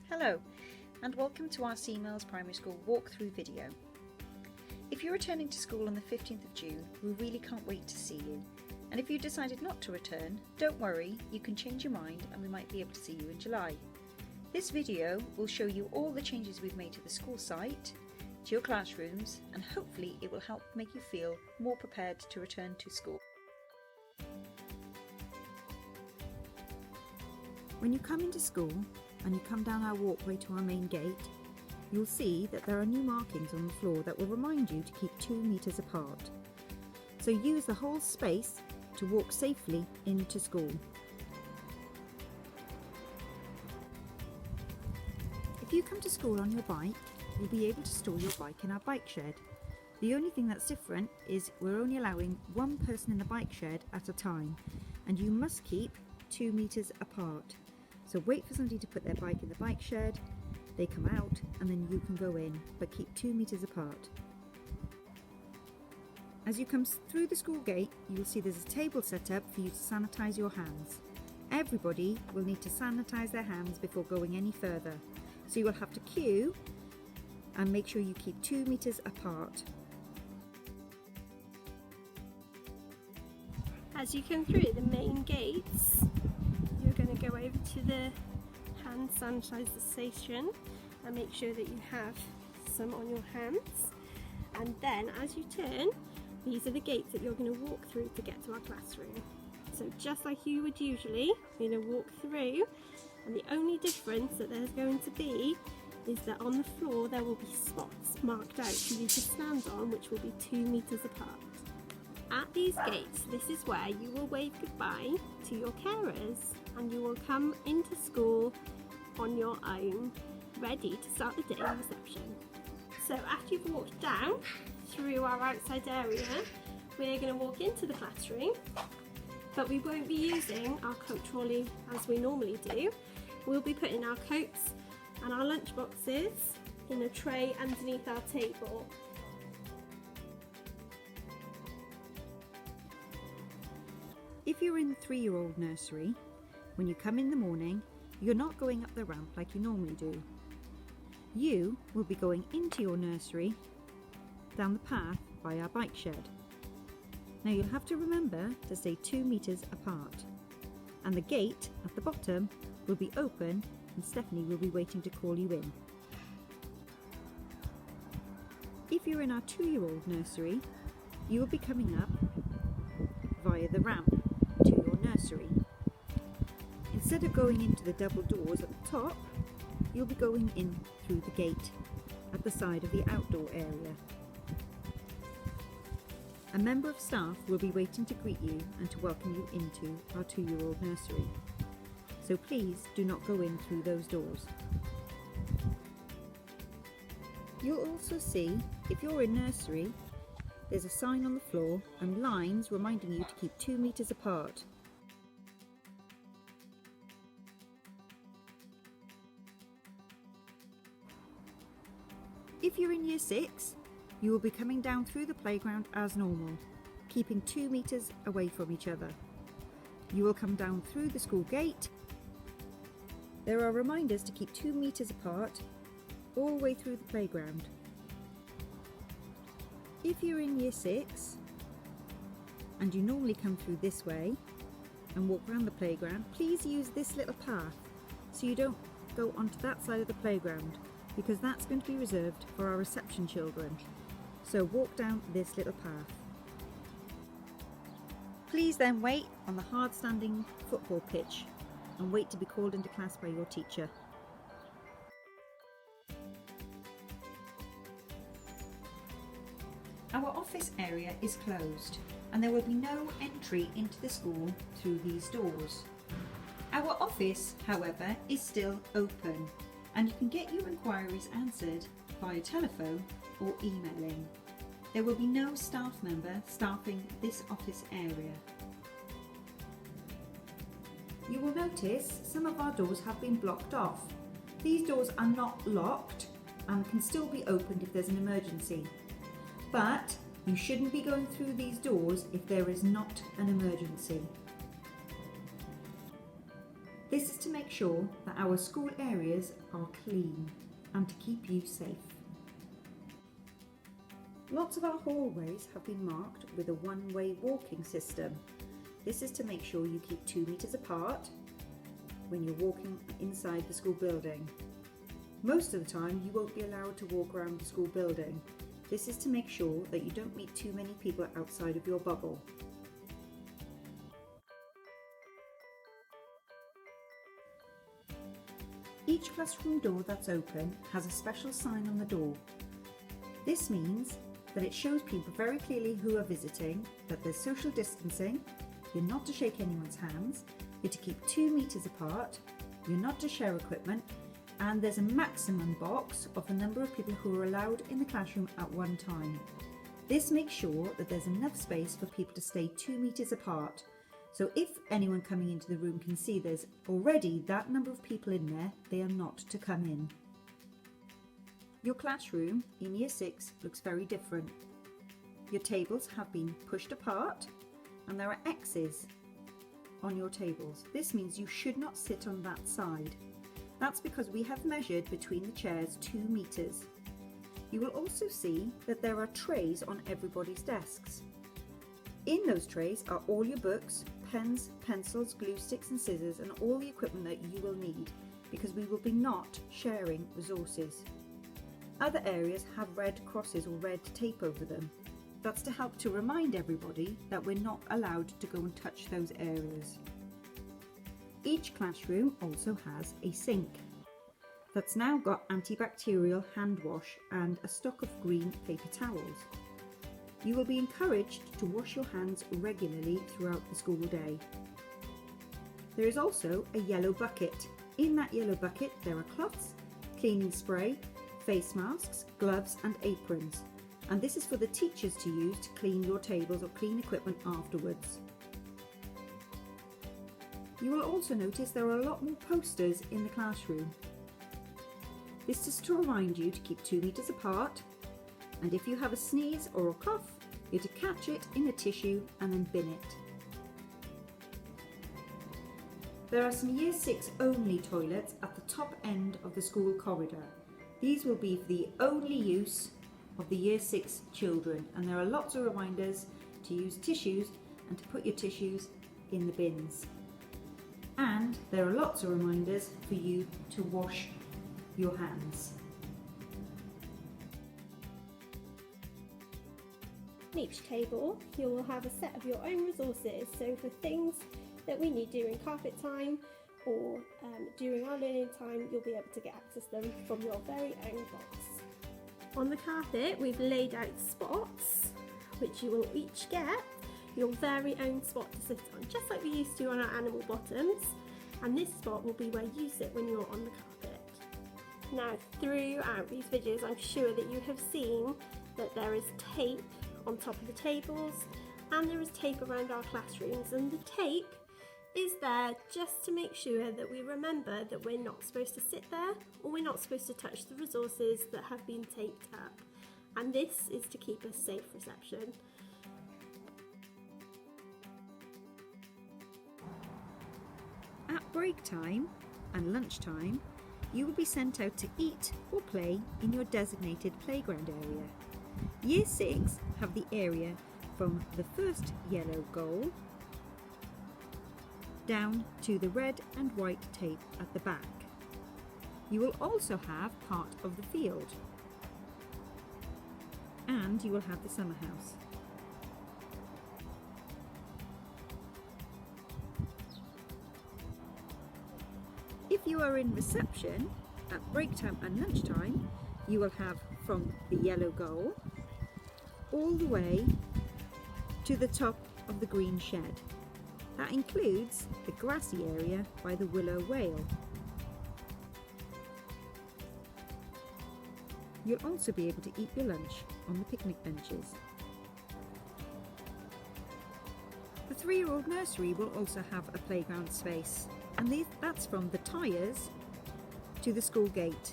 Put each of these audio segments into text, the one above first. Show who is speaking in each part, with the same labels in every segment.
Speaker 1: Hello and welcome to our Seamells Primary School walkthrough video. If you're returning to school on the 15th of June, we really can't wait to see you. And if you decided not to return, don't worry, you can change your mind and we might be able to see you in July. This video will show you all the changes we've made to the school site, to your classrooms, and hopefully it will help make you feel more prepared to return to school. When you come into school and you come down our walkway to our main gate, you'll see that there are new markings on the floor that will remind you to keep 2 meters apart. So use the whole space to walk safely into school. If you come to school on your bike, you'll be able to store your bike in our bike shed. The only thing that's different is we're only allowing one person in the bike shed at a time, and you must keep 2 meters apart. So wait for somebody to put their bike in the bike shed, they come out and then you can go in, but keep 2 meters apart. As you come through the school gate, you will see there's a table set up for you to sanitize your hands. Everybody will need to sanitize their hands before going any further. So you will have to queue and make sure you keep 2 meters apart.
Speaker 2: As you come through the main gates, you're going to go over to the hand sanitizer station and make sure that you have some on your hands. And then as you turn, these are the gates that you're going to walk through to get to our classroom. So just like you would usually, you're going to walk through, and the only difference that there's going to be is that on the floor there will be spots marked out for you to stand on, which will be 2 meters apart. At these gates, this is where you will wave goodbye to your carers and you will come into school on your own, ready to start the day in reception. So after you've walked down through our outside area, we're going to walk into the classroom, but we won't be using our coat trolley as we normally do. We'll be putting our coats and our lunch boxes in a tray underneath our table.
Speaker 1: If you're in the 3-year-old nursery, when you come in the morning, you're not going up the ramp like you normally do. You will be going into your nursery down the path by our bike shed. Now you'll have to remember to stay 2 meters apart, and the gate at the bottom will be open and Stephanie will be waiting to call you in. If you're in our 2-year-old nursery, you will be coming up via the ramp to your nursery. Instead of going into the double doors at the top, you'll be going in through the gate at the side of the outdoor area. A member of staff will be waiting to greet you and to welcome you into our 2-year-old nursery. So please do not go in through those doors. You'll also see, if you're in nursery, there's a sign on the floor and lines reminding you to keep 2 meters apart. If you're in year 6, you will be coming down through the playground as normal, keeping 2 meters away from each other. You will come down through the school gate. There are reminders to keep 2 meters apart all the way through the playground. If you're in year 6 and you normally come through this way and walk around the playground, please use this little path so you don't go onto that side of the playground, because that's going to be reserved for our reception children. So walk down this little path. Please then wait on the hard standing football pitch and wait to be called into class by your teacher. Our office area is closed and there will be no entry into the school through these doors. Our office, however, is still open and you can get your inquiries answered via telephone or emailing. There will be no staff member staffing this office area. You will notice some of our doors have been blocked off. These doors are not locked and can still be opened if there's an emergency. But you shouldn't be going through these doors if there is not an emergency. This is to make sure that our school areas are clean and to keep you safe. Lots of our hallways have been marked with a one-way walking system. This is to make sure you keep 2 meters apart when you're walking inside the school building. Most of the time you won't be allowed to walk around the school building. This is to make sure that you don't meet too many people outside of your bubble. Each classroom door that's open has a special sign on the door. This means that it shows people very clearly who are visiting, that there's social distancing, you're not to shake anyone's hands, you're to keep 2 meters apart, you're not to share equipment, and there's a maximum box of the number of people who are allowed in the classroom at one time. This makes sure that there's enough space for people to stay 2 meters apart. So if anyone coming into the room can see there's already that number of people in there, they are not to come in. Your classroom in Year 6 looks very different. Your tables have been pushed apart and there are X's on your tables. This means you should not sit on that side. That's because we have measured between the chairs 2 meters. You will also see that there are trays on everybody's desks. In those trays are all your books, pens, pencils, glue sticks and scissors and all the equipment that you will need, because we will be not sharing resources. Other areas have red crosses or red tape over them. That's to help to remind everybody that we're not allowed to go and touch those areas. Each classroom also has a sink that's now got antibacterial hand wash and a stock of green paper towels. You will be encouraged to wash your hands regularly throughout the school day. There is also a yellow bucket. In that yellow bucket there are cloths, cleaning spray, face masks, gloves and aprons. And this is for the teachers to use to clean your tables or clean equipment afterwards. You will also notice there are a lot more posters in the classroom. This is to remind you to keep 2 meters apart, and if you have a sneeze or a cough, you're to catch it in a tissue and then bin it. There are some Year 6 only toilets at the top end of the school corridor. These will be for the only use of the Year 6 children, and there are lots of reminders to use tissues and to put your tissues in the bins. And there are lots of reminders for you to wash your hands.
Speaker 2: On each table you will have a set of your own resources, so for things that we need during carpet time or during our learning time, you'll be able to get access to them from your very own box. On the carpet we've laid out spots which you will each get your very own spot to sit on, just like we used to on our animal bottoms, and this spot will be where you sit when you're on the carpet. Now throughout these videos I'm sure that you have seen that there is tape on top of the tables and there is tape around our classrooms, and the tape is there just to make sure that we remember that we're not supposed to sit there or we're not supposed to touch the resources that have been taped up, and this is to keep a safe reception.
Speaker 1: At break time and lunchtime, you will be sent out to eat or play in your designated playground area. Year 6 have the area from the first yellow goal down to the red and white tape at the back. You will also have part of the field, and you will have the summer house. If you are in reception at break time and lunchtime, you will have from the yellow goal all the way to the top of the green shed. That includes the grassy area by the willow whale. You'll also be able to eat your lunch on the picnic benches. The 3-year-old nursery will also have a playground space, and that's from the tyres to the school gate.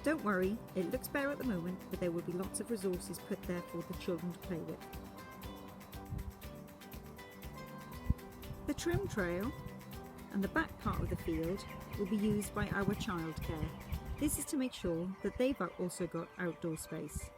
Speaker 1: Don't worry, it looks bare at the moment, but there will be lots of resources put there for the children to play with. The trim trail and the back part of the field will be used by our childcare. This is to make sure that they've also got outdoor space.